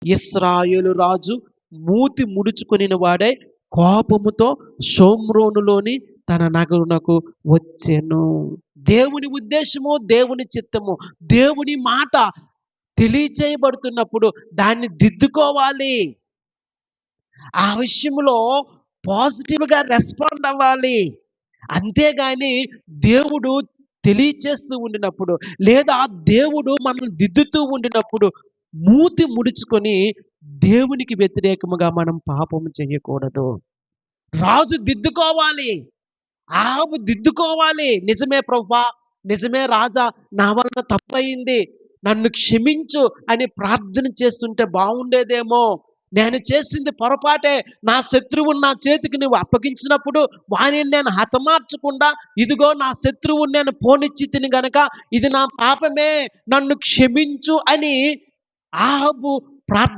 ఇశ్రాయేలు రాజు మూతి ముడుచుకొనిన వాడై కోపముతో షోమ్రోనులోని తన నగరునకు వచ్చెను. దేవుని ఉద్దేశము, దేవుని చిత్తము, దేవుని మాట తెలియచేయబడుతున్నప్పుడు దాన్ని దిద్దుకోవాలి. ఆ విషయంలో పాజిటివ్గా రెస్పాండ్ అవ్వాలి. అంతేగాని దేవుడు తెలియచేస్తూ ఉండినప్పుడు, లేదా దేవుడు మనల్ని దిద్దుతూ ఉండినప్పుడు మూతి ముడుచుకొని దేవునికి వ్యతిరేకముగా మనం పాపము చేయకూడదు. రాజు దిద్దుకోవాలి, ఆహాబు దిద్దుకోవాలి. నిజమే ప్రభువా, నిజమే రాజా, నా వలన తప్పయింది, నన్ను క్షమించు అని ప్రార్థన చేస్తుంటే బాగుండేదేమో. నేను చేసింది పొరపాటే. నా శత్రువుని నా చేతికి నువ్వు అప్పగించినప్పుడు వానిని నేను హతమార్చకుండా, ఇదిగో నా శత్రువుని నేను పోనిచ్చి తిని గనక ఇది నా పాపమే, నన్ను క్షమించు అని ఆహాబు ప్రార్థన